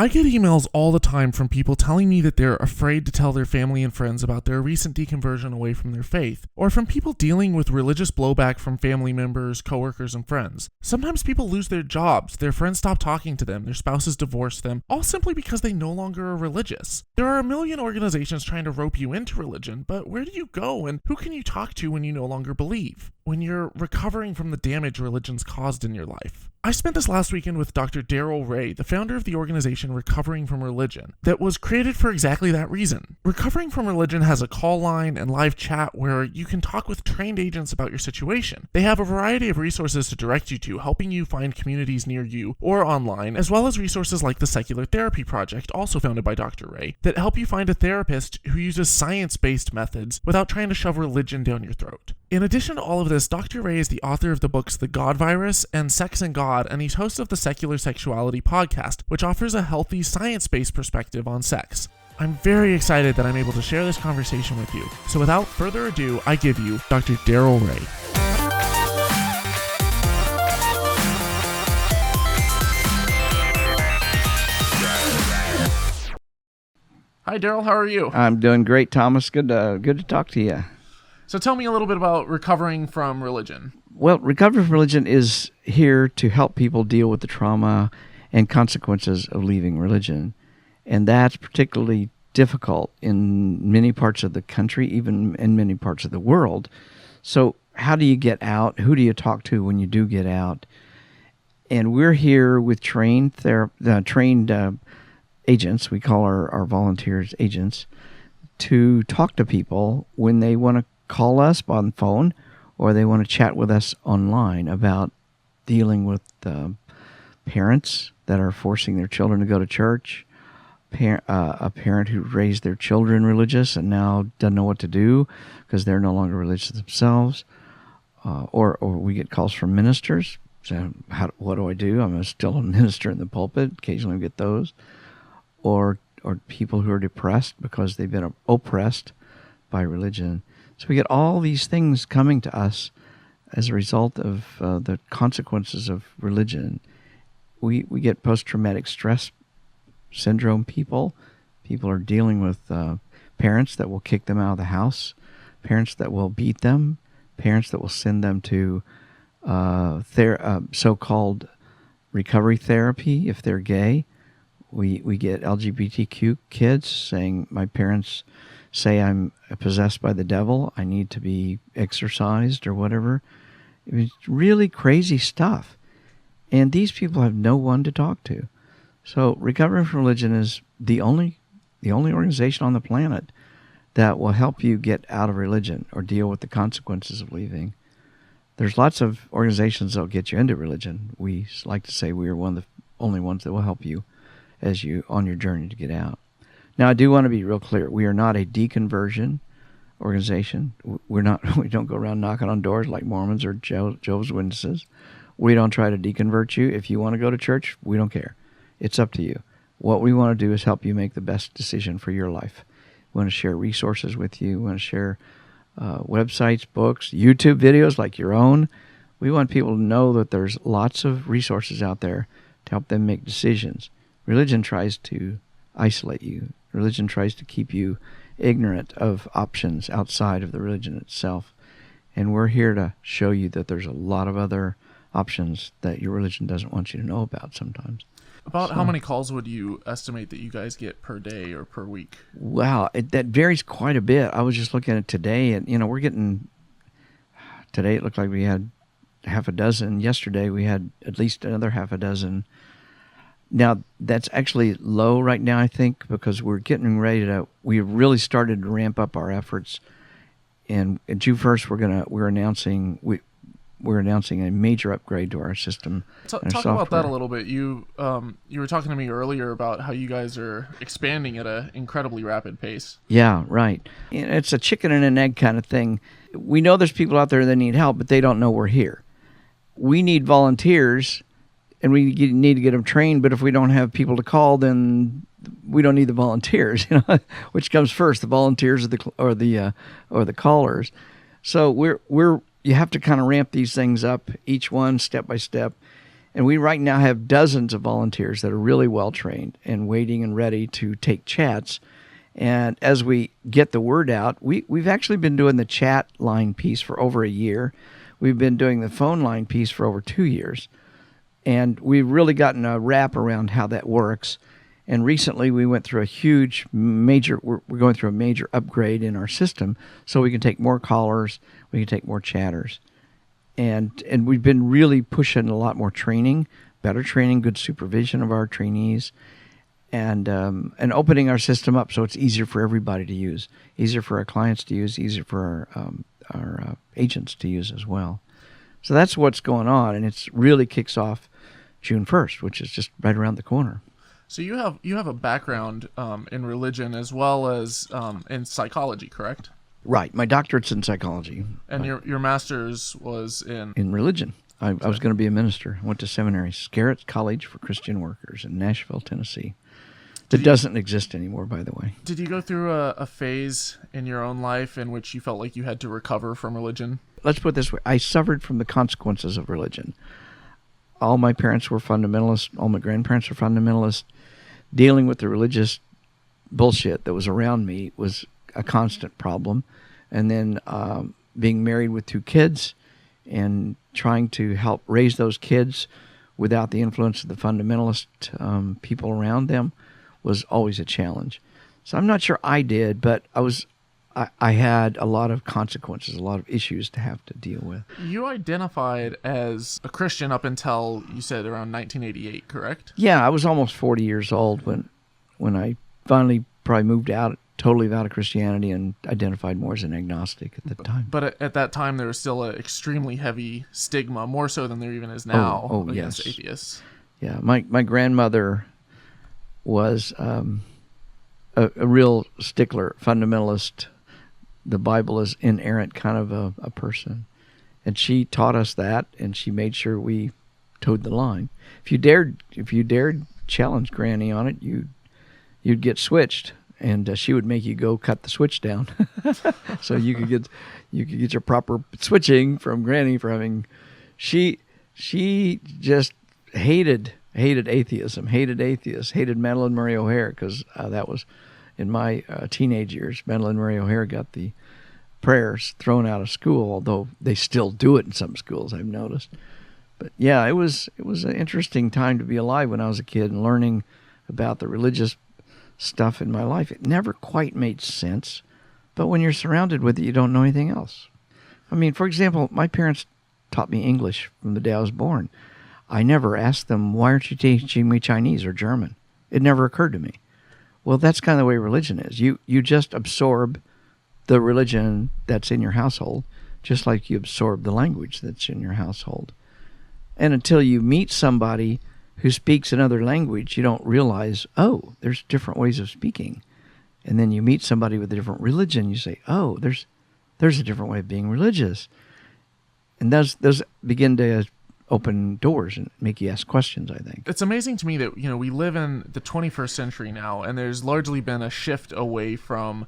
I get emails all the time from people telling me that they're afraid to tell their family and friends about their recent deconversion away from their faith, or from people dealing with religious blowback from family members, coworkers, and friends. Sometimes people lose their jobs, their friends stop talking to them, their spouses divorce them, all simply because they no longer are religious. There are a million organizations trying to rope you into religion, but where do you go and who can you talk to when you no longer believe? When you're recovering from the damage religion's caused in your life? I spent this last weekend with Dr. Darrel Ray, the founder of the organization Recovering from Religion, that was created for exactly that reason. Recovering from Religion has a call line and live chat where you can talk with trained agents about your situation. They have a variety of resources to direct you to, helping you find communities near you or online, as well as resources like the Secular Therapy Project, also founded by Dr. Ray, that help you find a therapist who uses science-based methods without trying to shove religion down your throat. In addition to all of this, Dr. Ray is the author of the books The God Virus and Sex and God, and he's host of the Secular Sexuality podcast, which offers a healthy, science-based perspective on sex. I'm very excited that I'm able to share this conversation with you. So without further ado, I give you Dr. Darrel Ray. Hi, Darrel. How are you? I'm doing great, Thomas. Good to talk to you. So tell me a little bit about recovering from religion. Well, Recovery from Religion is here to help people deal with the trauma and consequences of leaving religion. And that's particularly difficult in many parts of the country, even in many parts of the world. So how do you get out? Who do you talk to when you do get out? And we're here with trained agents. We call our volunteers agents, to talk to people when they want to call us on phone or they want to chat with us online about dealing with parents that are forcing their children to go to church, a parent who raised their children religious and now doesn't know what to do because they're no longer religious themselves, or we get calls from ministers. So what do I do? I'm still a minister in the pulpit. Occasionally we get those. Or people who are depressed because they've been oppressed by religion. So we get all these things coming to us as a result of the consequences of religion. We get post-traumatic stress syndrome people. People are dealing with parents that will kick them out of the house, parents that will beat them, parents that will send them to so-called recovery therapy if they're gay. We get LGBTQ kids saying, my parents say I'm possessed by the devil, I need to be exorcised or whatever. It's really crazy stuff. And these people have no one to talk to. So Recovering from Religion is the only organization on the planet that will help you get out of religion or deal with the consequences of leaving. There's lots of organizations that will get you into religion. We like to say we are one of the only ones that will help you as you on your journey to get out. Now, I do want to be real clear. We are not a deconversion organization. We don't go around knocking on doors like Mormons or Jehovah's Witnesses. We don't try to deconvert you. If you want to go to church, we don't care. It's up to you. What we want to do is help you make the best decision for your life. We want to share resources with you. We want to share websites, books, YouTube videos like your own. We want people to know that there's lots of resources out there to help them make decisions. Religion tries to isolate you. Religion tries to keep you ignorant of options outside of the religion itself. And we're here to show you that there's a lot of other options that your religion doesn't want you to know about sometimes. About how many calls would you estimate that you guys get per day or per week? Wow, that varies quite a bit. I was just looking at today, and we're getting, today it looked like we had half a dozen. Yesterday we had at least another half a dozen. Now, that's actually low right now, I think, because we're getting ready to, we really started to ramp up our efforts. And June 1st, we're announcing a major upgrade to our system. Talk about that a little bit. You were talking to me earlier about how you guys are expanding at an incredibly rapid pace. Yeah, right. It's a chicken and an egg kind of thing. We know there's people out there that need help, but they don't know we're here. We need volunteers, and we need to get them trained, but if we don't have people to call, then we don't need the volunteers, which comes first, the volunteers or the callers. So you have to kind of ramp these things up, each one step by step. And we right now have dozens of volunteers that are really well trained and waiting and ready to take chats. And as we get the word out, we've actually been doing the chat line piece for over a year. We've been doing the phone line piece for over 2 years. And we've really gotten a wrap around how that works. And recently we went through we're going through a major upgrade in our system so we can take more callers, we can take more chatters. And we've been really pushing a lot more training, better training, good supervision of our trainees, and opening our system up so it's easier for everybody to use, easier for our clients to use, easier for our agents to use as well. So that's what's going on, and it really kicks off June 1st, which is just right around the corner. So you have a background in religion as well as in psychology, correct? Right. My doctorate's in psychology. And your master's was in religion. I was going to be a minister. I went to seminary, Scarrett College for Christian Workers in Nashville, Tennessee. It doesn't exist anymore, by the way. Did you go through a phase in your own life in which you felt like you had to recover from religion? Let's put it this way. I suffered from the consequences of religion. All my parents were fundamentalists. All my grandparents were fundamentalists. Dealing with the religious bullshit that was around me was a constant problem. And then being married with 2 kids and trying to help raise those kids without the influence of the fundamentalist people around them was always a challenge. So I'm not sure I did, but I had a lot of consequences, a lot of issues to have to deal with. You identified as a Christian up until, you said, around 1988, correct? Yeah, I was almost 40 years old when I finally probably moved totally out of Christianity and identified more as an agnostic at the time. But at that time, there was still an extremely heavy stigma, more so than there even is now, against atheists. Yeah, my grandmother was a real stickler, fundamentalist. The Bible is inerrant kind of a person. And she taught us that, and she made sure we towed the line. If you dared challenge Granny on it, you'd get switched, and she would make you go cut the switch down, so you could get your proper switching from Granny for having. She just hated atheism, hated atheists, hated Madeline Murray O'Hare, because that was in my teenage years. Madeline Murray O'Hare got the prayers thrown out of school, although they still do it in some schools, I've noticed. But yeah, it was an interesting time to be alive when I was a kid and learning about the religious stuff in my life. It never quite made sense, but when you're surrounded with it, you don't know anything else. I mean, for example, my parents taught me English from the day I was born. I never asked them, why aren't you teaching me Chinese or German? It never occurred to me. Well, that's kind of the way religion is. You just absorb the religion that's in your household, just like you absorb the language that's in your household. And until you meet somebody who speaks another language, you don't realize, oh, there's different ways of speaking. And then you meet somebody with a different religion, you say, oh, there's a different way of being religious. And those begin to open doors and make you ask questions, I think. It's amazing to me that, we live in the 21st century now, and there's largely been a shift away from,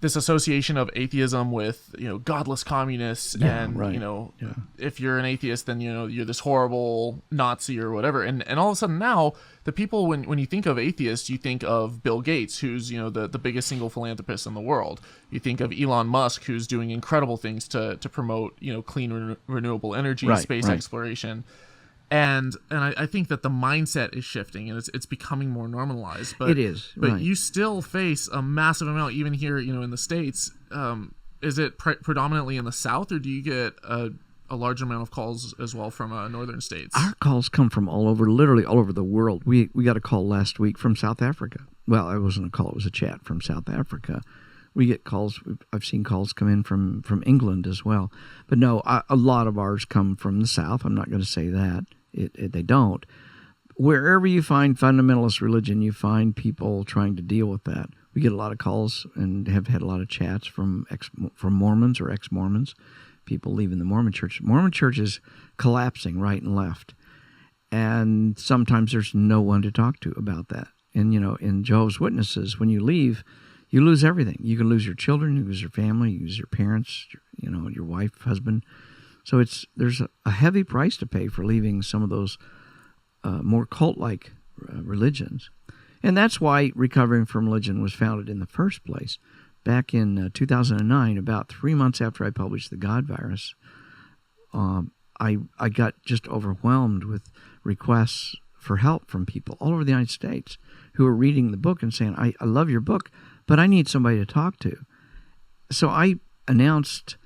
this association of atheism with, godless communists, and, right. If you're an atheist, then, you're this horrible Nazi or whatever. And all of a sudden now, the people, when you think of atheists, you think of Bill Gates, who's, the biggest single philanthropist in the world. You think of Elon Musk, who's doing incredible things to promote, clean, renewable energy, space exploration. And I think that the mindset is shifting, and it's becoming more normalized. But it is. But you still face a massive amount, even here, in the States. Is it predominantly in the South, or do you get a large amount of calls as well from northern states? Our calls come from literally all over the world. We got a call last week from South Africa. Well, it wasn't a call; it was a chat from South Africa. We get calls. I've seen calls come in from England as well. But no, a lot of ours come from the South. I'm not going to say that. They don't. Wherever you find fundamentalist religion, you find people trying to deal with that. We get a lot of calls and have had a lot of chats from Mormons or ex-Mormons, people leaving the Mormon Church. Mormon Church is collapsing right and left. And sometimes there's no one to talk to about that. And, in Jehovah's Witnesses, when you leave, you lose everything. You can lose your children, you lose your family, you lose your parents, your wife, husband, So there's a heavy price to pay for leaving some of those more cult-like religions. And that's why Recovering from Religion was founded in the first place. Back in 2009, about 3 months after I published The God Virus, I got just overwhelmed with requests for help from people all over the United States who were reading the book and saying, I love your book, but I need somebody to talk to. So I announced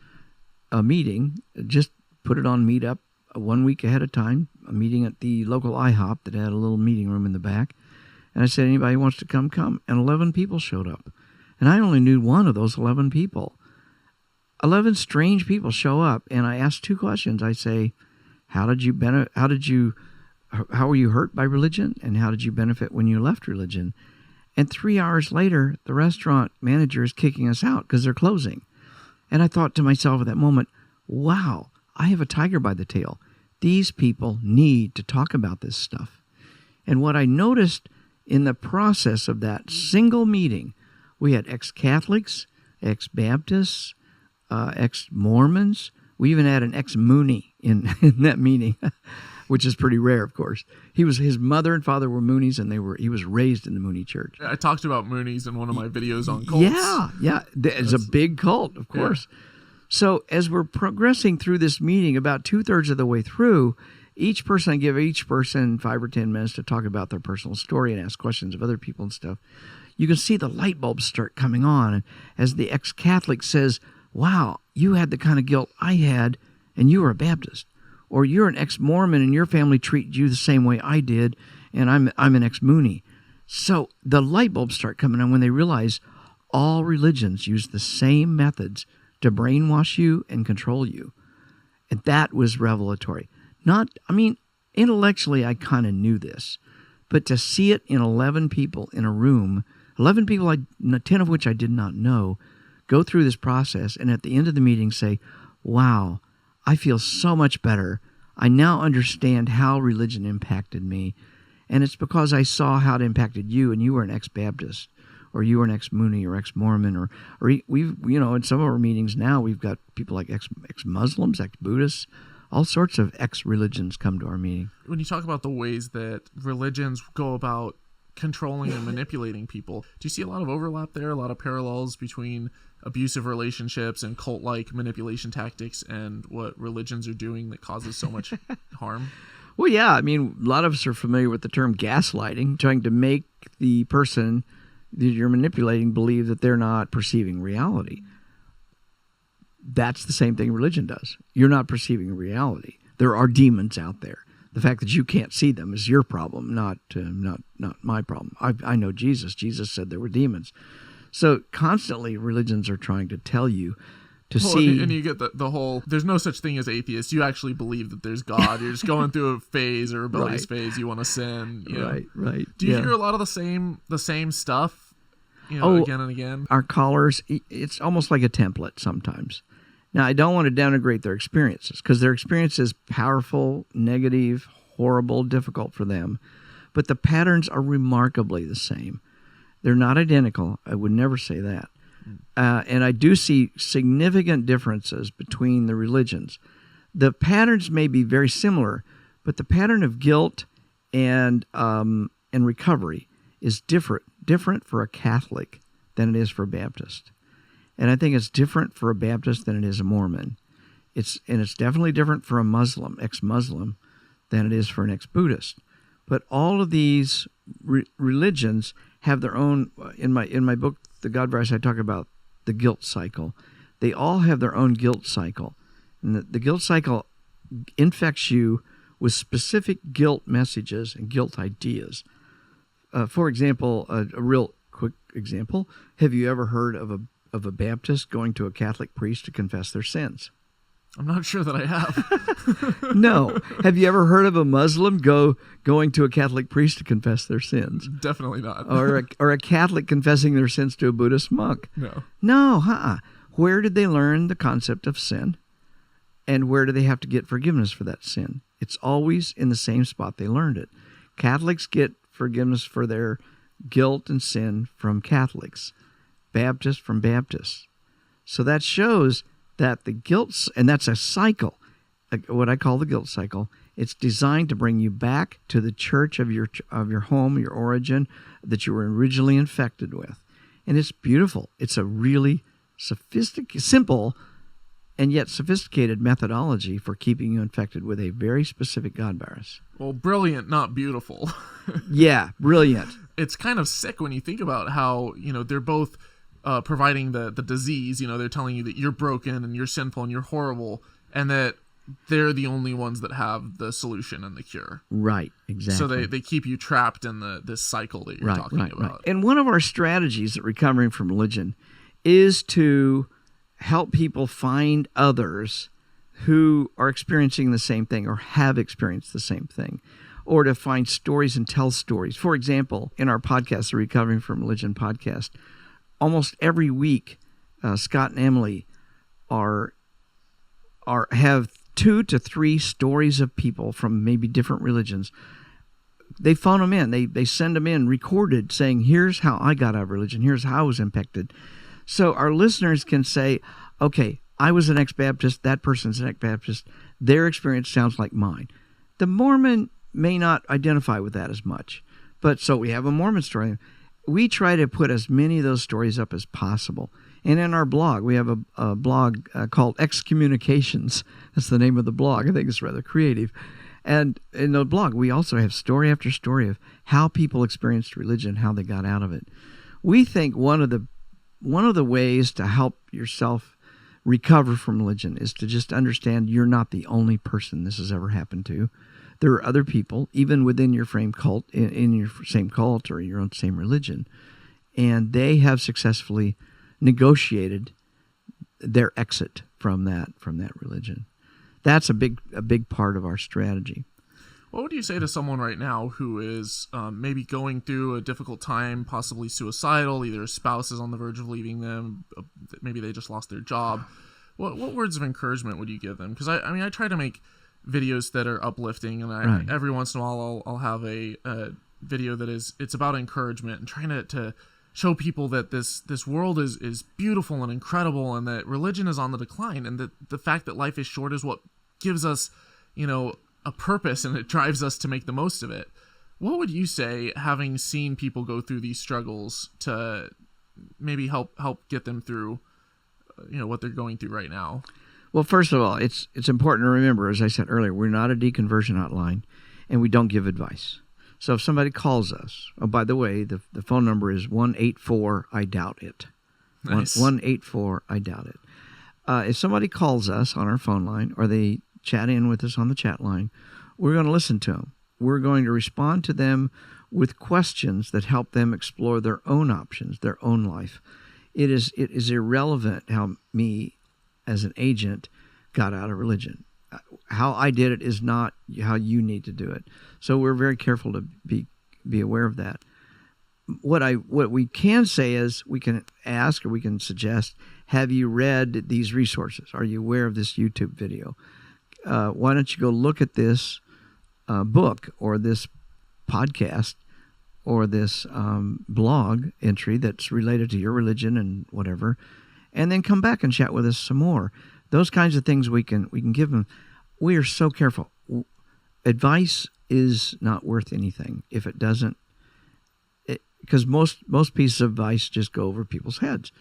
a meeting, just put it on Meetup 1 week ahead of time, a meeting at the local IHOP that had a little meeting room in the back. And I said, anybody who wants to come. And 11 people showed up. And I only knew one of those 11 people. 11 strange people show up, and I asked 2 questions. I say, how were you hurt by religion, and how did you benefit when you left religion? And 3 hours later, the restaurant manager is kicking us out because they're closing. And I thought to myself at that moment, wow, I have a tiger by the tail. These people need to talk about this stuff. And what I noticed in the process of that single meeting, we had ex-Catholics, ex-Baptists, ex-Mormons. We even had an ex-Mooney in that meeting, which is pretty rare, of course. His mother and father were Moonies, and he was raised in the Mooney church. I talked about Moonies in one of my videos on cults. Yeah. It's a big cult, of course. Yeah. So as we're progressing through this meeting, about 2/3 of the way through, I give each person 5 or 10 minutes to talk about their personal story and ask questions of other people and stuff. You can see the light bulbs start coming on. And as the ex-Catholic says, wow, you had the kind of guilt I had, and you were a Baptist. Or you're an ex-Mormon, and your family treated you the same way I did, and I'm an ex-Mooney. So the light bulbs start coming on when they realize all religions use the same methods to brainwash you and control you. And that was revelatory. Intellectually, I kind of knew this, but to see it in 11 people in a room, 11 people, 10 of which I did not know, go through this process, and at the end of the meeting say, wow, I feel so much better. I now understand how religion impacted me, and it's because I saw how it impacted you, and you were an ex-Baptist, or you were an ex-Mooney or ex-Mormon, or we've, in some of our meetings now, we've got people like ex-Muslims, ex-Buddhists, all sorts of ex-religions come to our meeting. When you talk about the ways that religions go about controlling and manipulating people, do you see a lot of overlap there, a lot of parallels between abusive relationships and cult-like manipulation tactics and what religions are doing that causes so much harm? Well, yeah. A lot of us are familiar with the term gaslighting, trying to make the person that you're manipulating believe that they're not perceiving reality. That's the same thing religion does. You're not perceiving reality. There are demons out there. The fact that you can't see them is your problem, not my problem. I know Jesus. Jesus said there were demons. So constantly religions are trying to tell you to see. And you get the whole, there's no such thing as atheists. You actually believe that there's God. You're just going through a phase, a rebellious phase. You want to sin. Right. Do you hear a lot of the same stuff, again and again? Our callers, it's almost like a template sometimes. Now, I don't want to denigrate their experiences, because their experience is powerful, negative, horrible, difficult for them. But the patterns are remarkably the same. They're not identical. I would never say that. And I do see significant differences between the religions. The patterns may be very similar, but the pattern of guilt and recovery is different for a Catholic than it is for a Baptist. And I think it's different for a Baptist than it is a Mormon. It's definitely different for a Muslim, ex-Muslim, than it is for an ex-Buddhist. But all of these religions have their own. In my book, The God Virus, I talk about the guilt cycle. They all have their own guilt cycle, and the guilt cycle infects you with specific guilt messages and guilt ideas. For example, a real quick example: have you ever heard of a Baptist going to a Catholic priest to confess their sins? I'm not sure that I have. No. Have you ever heard of a Muslim going to a Catholic priest to confess their sins? Definitely not. or a Catholic confessing their sins to a Buddhist monk? No. Where did they learn the concept of sin? And where do they have to get forgiveness for that sin? It's always in the same spot they learned it. Catholics get forgiveness for their guilt and sin from Catholics. Baptists from Baptists. So that shows that the guilt, and that's a cycle, what I call the guilt cycle. It's designed to bring you back to the church of your home, your origin, that you were originally infected with. And it's beautiful. It's a really simple and yet sophisticated methodology for keeping you infected with a very specific God virus. Well, brilliant, not beautiful. Yeah, brilliant. It's kind of sick when you think about how, they're both providing the disease. They're telling you that you're broken and you're sinful and you're horrible, and that they're the only ones that have the solution and the cure. Right, exactly. So they keep you trapped in this cycle that you're talking about. Right. And one of our strategies at Recovering from Religion is to help people find others who are experiencing the same thing or have experienced the same thing, or to find stories and tell stories. For example, in our podcast, the Recovering from Religion podcast, almost every week, Scott and Emily have 2 to 3 stories of people from maybe different religions. They phone them in. They send them in recorded saying, here's how I got out of religion. Here's how I was impacted. So our listeners can say, okay, I was an ex-Baptist. That person's an ex-Baptist. Their experience sounds like mine. The Mormon may not identify with that as much. But so we have a Mormon story. We try to put as many of those stories up as possible. And in our blog, we have a blog called Excommunications. That's the name of the blog. I think it's rather creative. And in the blog, we also have story after story of how people experienced religion, how they got out of it. We think one of the ways to help yourself recover from religion is to just understand you're not the only person this has ever happened to. There are other people, even within your same cult, in your same cult or your own same religion, and they have successfully negotiated their exit from that religion. That's a big part of our strategy. What would you say to someone right now who is maybe going through a difficult time, possibly suicidal, either a spouse is on the verge of leaving them, maybe they just lost their job? What words of encouragement would you give them? Because I try to make videos that are uplifting, and every once in a while I'll have a video that it's about encouragement and trying to show people that this world is beautiful and incredible, and that religion is on the decline, and that the fact that life is short is what gives us, a purpose, and it drives us to make the most of it. What would you say, having seen people go through these struggles, to maybe help get them through, what they're going through right now? Well, first of all, it's important to remember, as I said earlier, we're not a deconversion hotline, and we don't give advice. So if somebody calls us, oh, by the way, the phone number is 1-844-I-DOUBT-IT. Nice. 1-844-I-DOUBT-IT. If somebody calls us on our phone line, or they chat in with us on the chat line, we're going to listen to them. We're going to respond to them with questions that help them explore their own options, their own life. It is irrelevant how me, as an agent, got out of religion. How I did it is not how you need to do it. So we're very careful to be aware of that. What we can say is, we can ask or we can suggest, have you read these resources? Are you aware of this YouTube video? Why don't you go look at this book or this podcast or this blog entry that's related to your religion and whatever, and then come back and chat with us some more. Those kinds of things we can give them. We are so careful. Advice is not worth anything if it doesn't, because most pieces of advice just go over people's heads.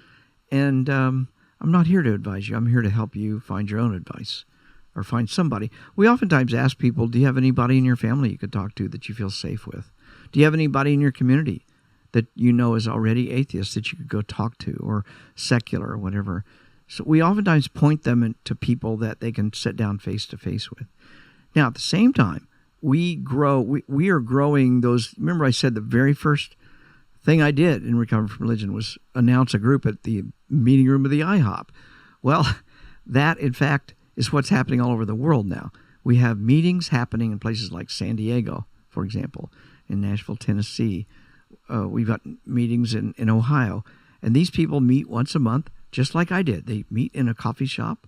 And I'm not here to advise you. I'm here to help you find your own advice or find somebody. We oftentimes ask people, do you have anybody in your family you could talk to that you feel safe with? Do you have anybody in your community that you know is already atheist that you could go talk to, or secular or whatever? So we oftentimes point them to people that they can sit down face to face with. Now, at the same time, we are growing those. Remember, I said the very first thing I did in Recovery from Religion was announce a group at the meeting room of the IHOP. Well, that, in fact, is what's happening all over the world now. We have meetings happening in places like San Diego, for example, in Nashville, Tennessee. We've got meetings in Ohio. And these people meet once a month, just like I did. They meet in a coffee shop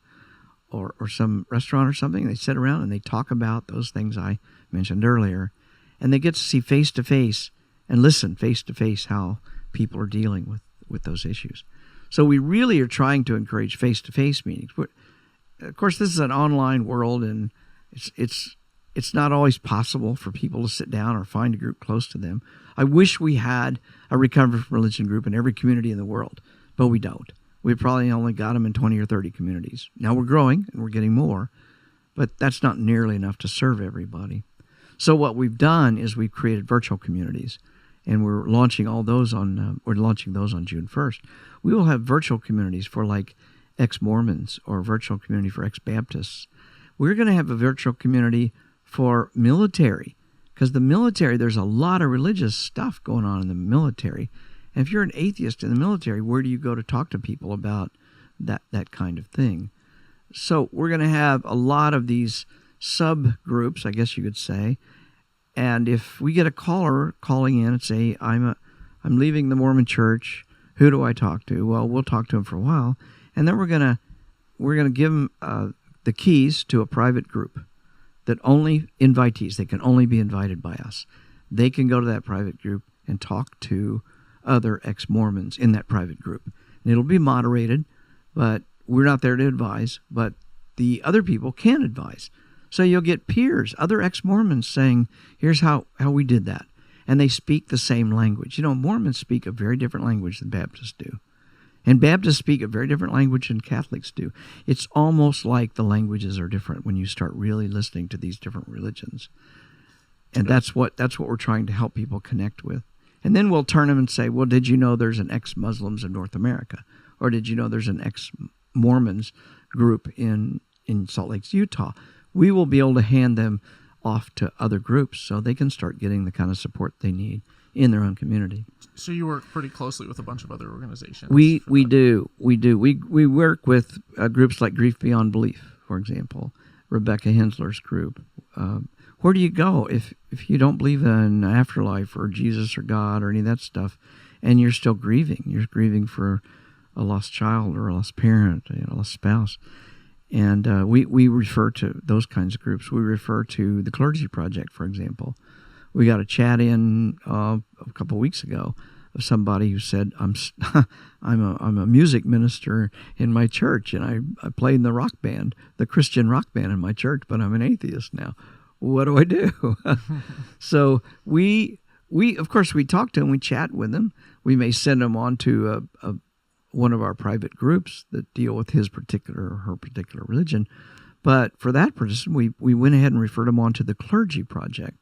or some restaurant or something. They sit around and they talk about those things I mentioned earlier. And they get to see face-to-face and listen face-to-face how people are dealing with those issues. So we really are trying to encourage face-to-face meetings. of course, this is an online world, and it's not always possible for people to sit down or find a group close to them. I wish we had a recovery from religion group in every community in the world, but we don't. We probably only got them in 20 or 30 communities. Now we're growing and we're getting more, but that's not nearly enough to serve everybody. So what we've done is we've created virtual communities, and we're launching those on June 1st. We will have virtual communities for like ex-Mormons or virtual community for ex-Baptists. We're going to have a virtual community for military, because the military, there's a lot of religious stuff going on in the military. And if you're an atheist in the military, where do you go to talk to people about that kind of thing? So we're going to have a lot of these subgroups, I guess you could say. And if we get a caller calling in and say, I'm leaving the Mormon church, who do I talk to? Well, we'll talk to them for a while, and then we're gonna give them the keys to a private group that only invitees, they can only be invited by us. They can go to that private group and talk to other ex-Mormons in that private group. And it'll be moderated, but we're not there to advise, but the other people can advise. So you'll get peers, other ex-Mormons saying, here's how we did that. And they speak the same language. You know, Mormons speak a very different language than Baptists do. And Baptists speak a very different language than Catholics do. It's almost like the languages are different when you start really listening to these different religions. And that's what we're trying to help people connect with. And then we'll turn them and say, well, did you know there's an ex-Muslims in North America? Or did you know there's an ex-Mormons group in Salt Lake, Utah? We will be able to hand them off to other groups so they can start getting the kind of support they need in their own community. So you work pretty closely with a bunch of other organizations. We do. We work with groups like Grief Beyond Belief, for example, Rebecca Hensler's group. Where do you go if you don't believe in afterlife or Jesus or God or any of that stuff, and you're still grieving? You're grieving for a lost child or a lost parent, a lost spouse. And we refer to those kinds of groups. We refer to the Clergy Project, for example. We got a chat in a couple of weeks ago of somebody who said, I'm a music minister in my church, and I play in the rock band, the Christian rock band in my church, but I'm an atheist now. What do I do? So we of course, we talk to them, we chat with them. We may send them on to one of our private groups that deal with his particular or her particular religion. But for that person, we went ahead and referred them on to the Clergy Project.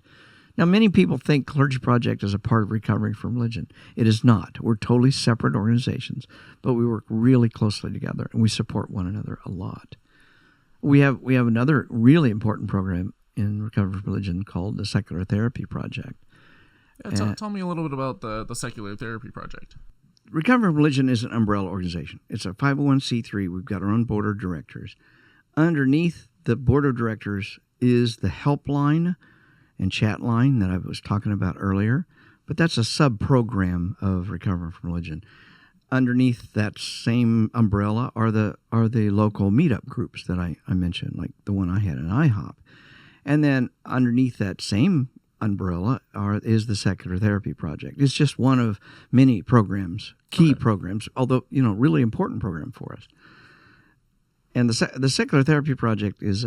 Now, many people think Clergy Project is a part of Recovering from Religion. It is not. We're totally separate organizations, but we work really closely together, and we support one another a lot. We have another really important program in Recovering from Religion called the Secular Therapy Project. Tell me a little bit about the Secular Therapy Project. Recovering from Religion is an umbrella organization. It's a 501c3. We've got our own board of directors. Underneath the board of directors is the helpline and chat line that I was talking about earlier, but that's a sub-program of Recovering from Religion. Underneath that same umbrella are the local meetup groups that I mentioned, like the one I had in IHOP. And then underneath that same umbrella is the Secular Therapy Project. It's just one of many programs, key programs, although, really important program for us. And the Secular Therapy Project is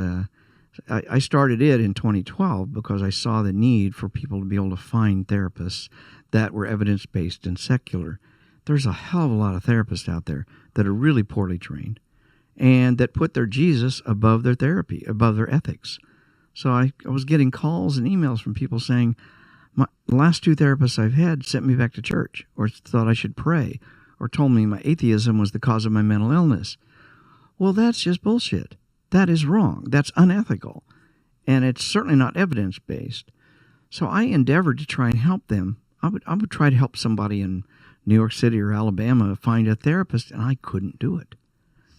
I started it in 2012 because I saw the need for people to be able to find therapists that were evidence-based and secular. There's a hell of a lot of therapists out there that are really poorly trained and that put their Jesus above their therapy, above their ethics. So I was getting calls and emails from people saying, the last two therapists I've had sent me back to church, or thought I should pray, or told me my atheism was the cause of my mental illness. Well, that's just bullshit. That is wrong. That's unethical. And it's certainly not evidence-based. So I endeavored to try and help them. I would try to help somebody in New York City or Alabama find a therapist, and I couldn't do it.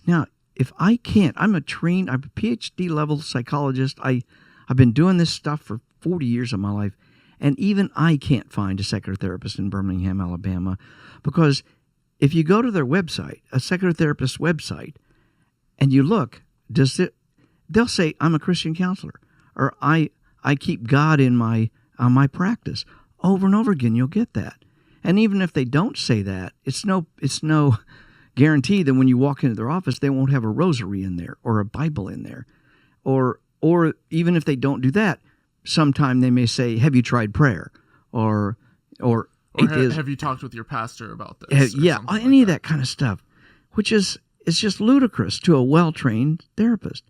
Now, if I can't, I'm a PhD-level psychologist. I've been doing this stuff for 40 years of my life, and even I can't find a secular therapist in Birmingham, Alabama, because if you go to their website, a secular therapist's website, and you look, they'll say, I'm a Christian counselor, or I keep God in my practice. Over and over again, you'll get that. And even if they don't say that, it's no guarantee that when you walk into their office, they won't have a rosary in there or a Bible in there. Or even if they don't do that, sometime they may say, have you tried prayer? Or have you talked with your pastor about this? Yeah, any of that kind of stuff, which is just ludicrous to a well-trained therapist.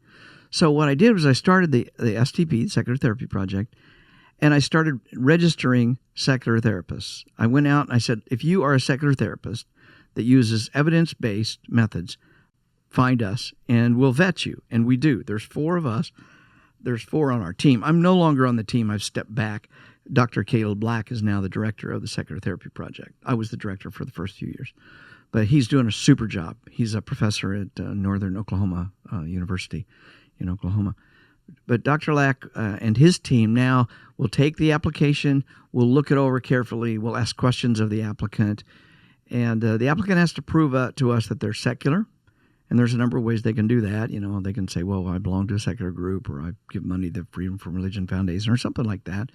So what I did was I started the STP, the Secular Therapy Project, and I started registering secular therapists. I went out and I said, if you are a secular therapist that uses evidence-based methods, find us and we'll vet you. And we do. There's 4 of us. There's 4 on our team. I'm no longer on the team. I've stepped back. Dr. Koolaid Black is now the director of the Secular Therapy Project. I was the director for the first few years. But he's doing a super job. He's a professor at Northern Oklahoma University in Oklahoma. But Dr. Lack and his team now will take the application, we'll look it over carefully, we'll ask questions of the applicant, and the applicant has to prove to us that they're secular. And there's a number of ways they can do that. They can say, well, I belong to a secular group, or I give money to the Freedom from Religion Foundation, or something like that.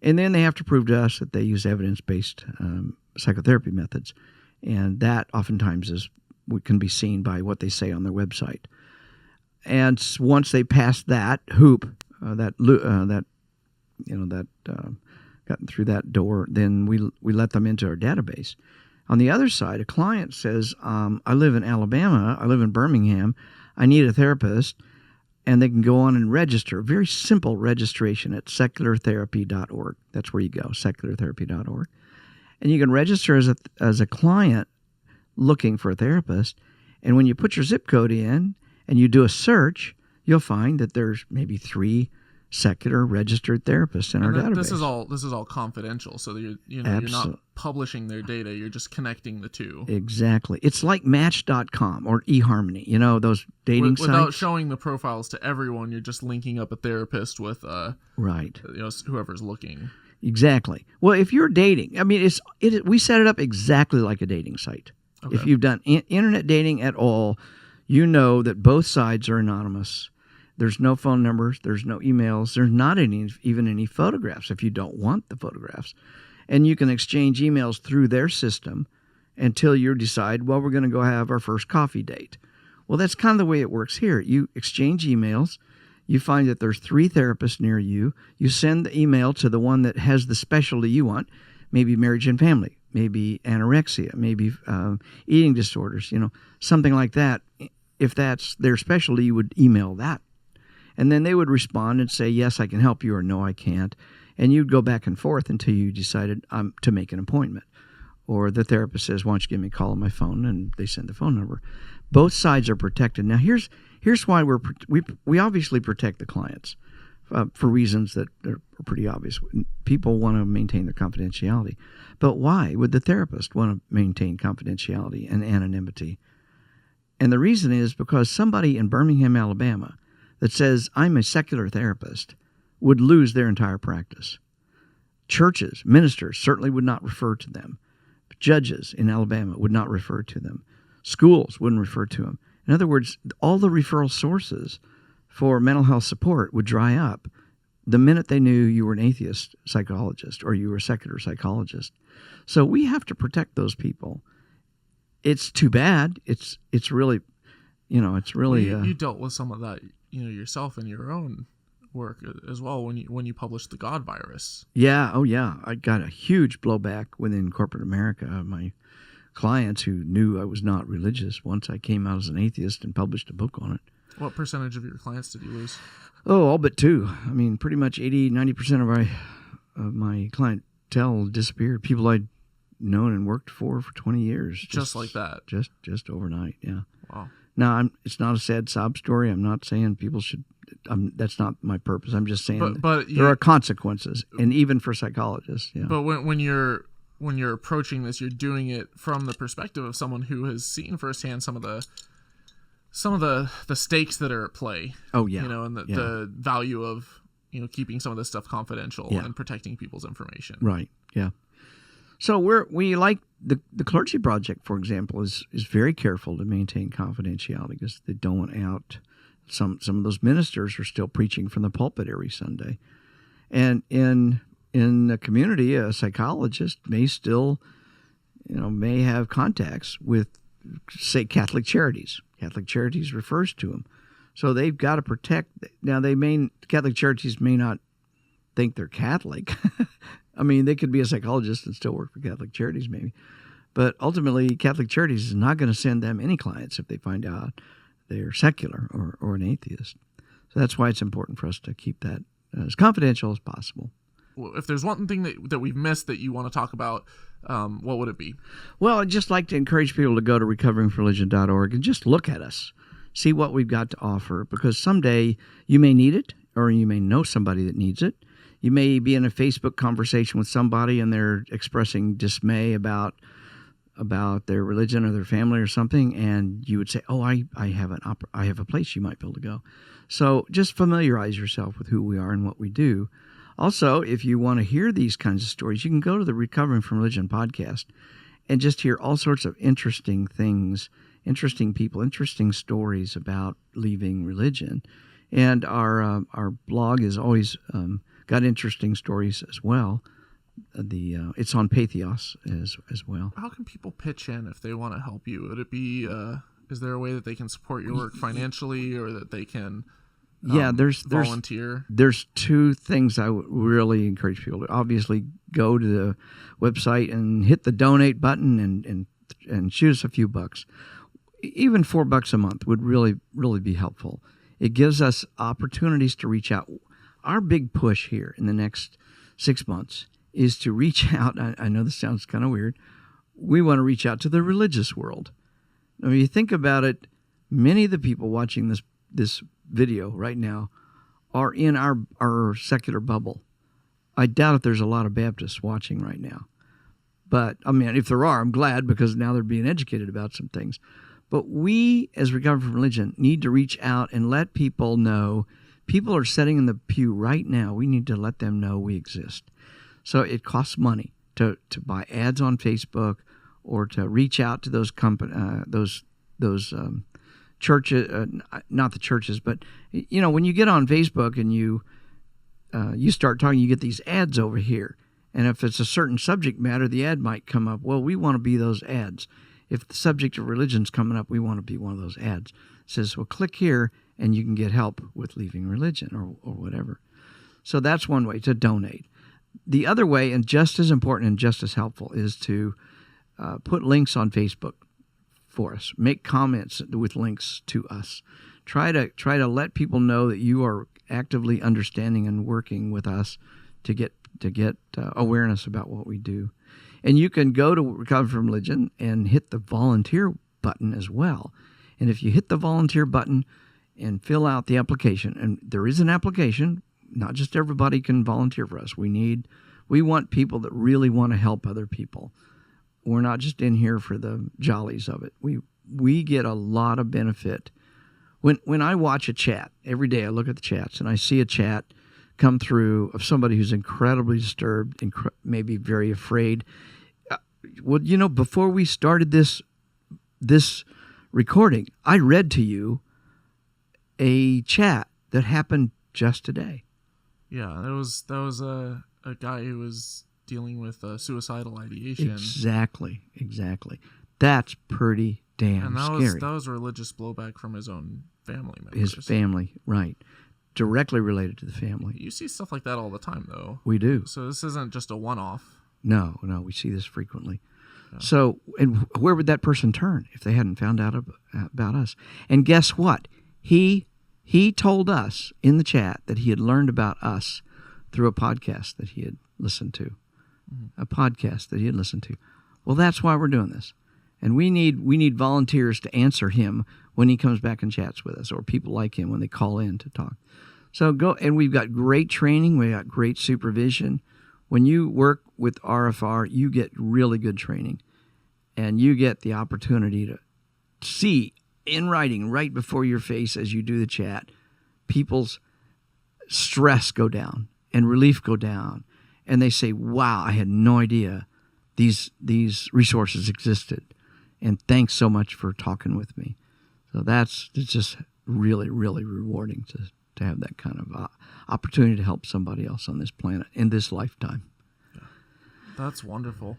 And then they have to prove to us that they use evidence-based psychotherapy methods. And that oftentimes can be seen by what they say on their website. And once they pass that hoop, gotten through that door, then we let them into our database. On the other side, a client says, I live in Alabama, I live in Birmingham, I need a therapist, and they can go on and register. Very simple registration at seculartherapy.org. That's where you go, seculartherapy.org. And you can register as a client looking for a therapist, and when you put your zip code in and you do a search, you'll find that there's maybe 3 secular registered therapists in our database. This is all confidential, so you're not publishing their data. You're just connecting the two. Exactly. It's like Match.com or eHarmony. Those dating sites. Without showing the profiles to everyone, you're just linking up a therapist with right. Whoever's looking. Exactly. Well, if you're dating, we set it up exactly like a dating site. Okay. If you've done internet dating at all, you know that both sides are anonymous. There's no phone numbers. There's no emails. There's not even any photographs if you don't want the photographs. And you can exchange emails through their system until you decide, well, we're going to go have our first coffee date. Well, that's kind of the way it works here. You exchange emails. You find that there's 3 therapists near you. You send the email to the one that has the specialty you want, maybe marriage and family, maybe anorexia, maybe eating disorders, something like that. If that's their specialty, you would email that. And then they would respond and say, yes, I can help you, or no, I can't. And you'd go back and forth until you decided to make an appointment. Or the therapist says, why don't you give me a call on my phone? And they send the phone number. Both sides are protected. Now, here's why we obviously protect the clients for reasons that are pretty obvious. People want to maintain their confidentiality. But why would the therapist want to maintain confidentiality and anonymity? And the reason is because somebody in Birmingham, Alabama, that says, I'm a secular therapist, would lose their entire practice. Churches, ministers certainly would not refer to them. Judges in Alabama would not refer to them. Schools wouldn't refer to them. In other words, all the referral sources for mental health support would dry up the minute they knew you were an atheist psychologist or you were a secular psychologist. So we have to protect those people. It's too bad. It's really, it's really... You dealt with some of that, yourself in your own work as well when you published the God virus. Yeah. Oh, yeah. I got a huge blowback within corporate America. My clients who knew I was not religious once I came out as an atheist and published a book on it. What percentage of your clients did you lose? Oh, all but 2. Pretty much 80-90% of my clientele disappeared. People I'd known and worked for 20 years. Just like that? Just overnight, yeah. Wow. Now, it's not a sad sob story. I'm not saying people should... that's not my purpose. I'm just saying but there are consequences, and even for psychologists. Yeah. But when you're approaching this, you're doing it from the perspective of someone who has seen firsthand some of the stakes that are at play. Oh yeah. And the value of keeping some of this stuff confidential and protecting people's information. Right. Yeah. So we like the Clergy Project, for example, is very careful to maintain confidentiality because they don't want out. Some of those ministers are still preaching from the pulpit every Sunday, and in the community, a psychologist may still, may have contacts with say Catholic Charities. Catholic Charities refers to them. So they've got to protect. Now, Catholic Charities may not think they're Catholic. I mean, they could be a psychologist and still work for Catholic Charities maybe. But ultimately, Catholic Charities is not going to send them any clients if they find out they're secular or an atheist. So that's why it's important for us to keep that as confidential as possible. Well, if there's one thing that we've missed that you want to talk about, what would it be? Well, I'd just like to encourage people to go to recoveringfromreligion.org and just look at us, see what we've got to offer, because someday you may need it, or you may know somebody that needs it. You may be in a Facebook conversation with somebody and they're expressing dismay about their religion or their family or something, and you would say, "Oh, I have a place you might be able to go." So just familiarize yourself with who we are and what we do. Also, if you want to hear these kinds of stories, you can go to the Recovering from Religion podcast and just hear all sorts of interesting things, interesting people, interesting stories about leaving religion. And our blog is always got interesting stories as well. It's on Patheos as well. How can people pitch in if they want to help you? Would it be is there a way that they can support your work financially, or that they can volunteer? There's two things I would really encourage people to. Obviously, go to the website and hit the donate button and shoot us a few bucks. Even $4 a month would really, really be helpful. It gives us opportunities to reach out. Our big push here in the next 6 months is to reach out. I know this sounds kind of weird. We want to reach out to the religious world. Now, when you think about it, many of the people watching this video right now are in our secular bubble. I doubt if there's a lot of Baptists watching right now. But, I mean, if there are, I'm glad, because now they're being educated about some things. But we, as Recovered from Religion, need to reach out and let people know. People are sitting in the pew right now. We need to let them know we exist. So it costs money to buy ads on Facebook, or to reach out to those churches, not the churches, but when you get on Facebook and you start talking, you get these ads over here, and if it's a certain subject matter, the ad might come up. Well, we want to be those ads. If the subject of religion's coming up, we want to be one of those ads. It says, well, click here and you can get help with leaving religion or whatever. So that's one way to donate. The other way, and just as important and just as helpful, is to put links on Facebook for us. Make comments with links to us. Try to let people know that you are actively understanding and working with us to get awareness about what we do. And you can go to Recover from Religion and hit the volunteer button as well. And if you hit the volunteer button and fill out the application, and there is an application, not just everybody can volunteer for us. We want people that really want to help other people. We're not just in here for the jollies of it. We get a lot of benefit. When I watch a chat, every day I look at the chats and I see a chat come through of somebody who's incredibly disturbed, maybe very afraid. Before we started this recording, I read to you a chat that happened just today. Yeah, that was a guy who was dealing with suicidal ideation. Exactly. That's pretty damn scary. And that was religious blowback from his own family members. His family, right. Directly related to the family. You see stuff like that all the time, though. We do. So this isn't just a one-off. No, we see this frequently. Yeah. So, and where would that person turn if they hadn't found out about us? And guess what? He told us in the chat that he had learned about us through a podcast that he had listened to. Well, that's why we're doing this. And we need volunteers to answer him when he comes back and chats with us, or people like him when they call in to talk. So go, and we've got great training. We got great supervision. When you work with RFR, you get really good training, and you get the opportunity to see in writing right before your face as you do the chat, people's stress go down and relief go down. And they say, wow, I had no idea these resources existed. And thanks so much for talking with me. So it's just really, really rewarding to have that kind of opportunity to help somebody else on this planet in this lifetime. Yeah. That's wonderful.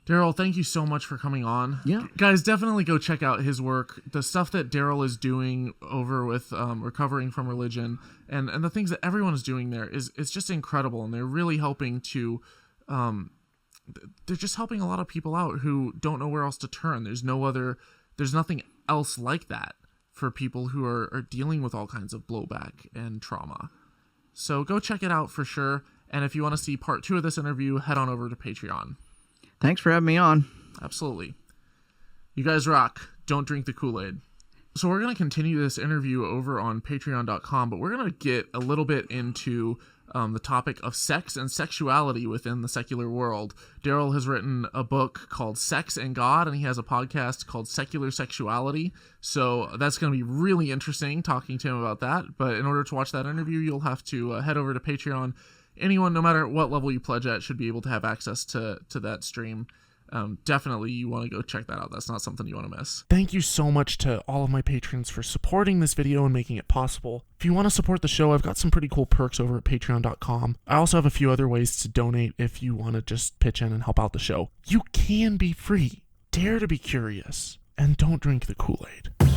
Darrel, thank you so much for coming on. Yeah. Guys, definitely go check out his work. The stuff that Darrel is doing over with recovering from religion and the things that everyone is doing there is just incredible. And they're really helping to, they're just helping a lot of people out who don't know where else to turn. There's nothing else like that for people who are dealing with all kinds of blowback and trauma. So go check it out for sure. And if you want to see part 2 of this interview, head on over to Patreon. Thanks for having me on. Absolutely. You guys rock. Don't drink the Kool-Aid. So we're going to continue this interview over on patreon.com, but we're going to get a little bit into the topic of sex and sexuality within the secular world. Darrel has written a book called Sex and God, and he has a podcast called Secular Sexuality. So that's going to be really interesting talking to him about that. But in order to watch that interview, you'll have to head over to Patreon. Anyone, no matter what level you pledge at, should be able to have access to that stream. Definitely you want to go check that out. That's not something you want to miss. Thank you so much to all of my patrons for supporting this video and making it possible. If you want to support the show, I've got some pretty cool perks over at patreon.com. I also have a few other ways to donate if you want to just pitch in and help out the show. You can be free. Dare to be curious. And don't drink the Kool-Aid.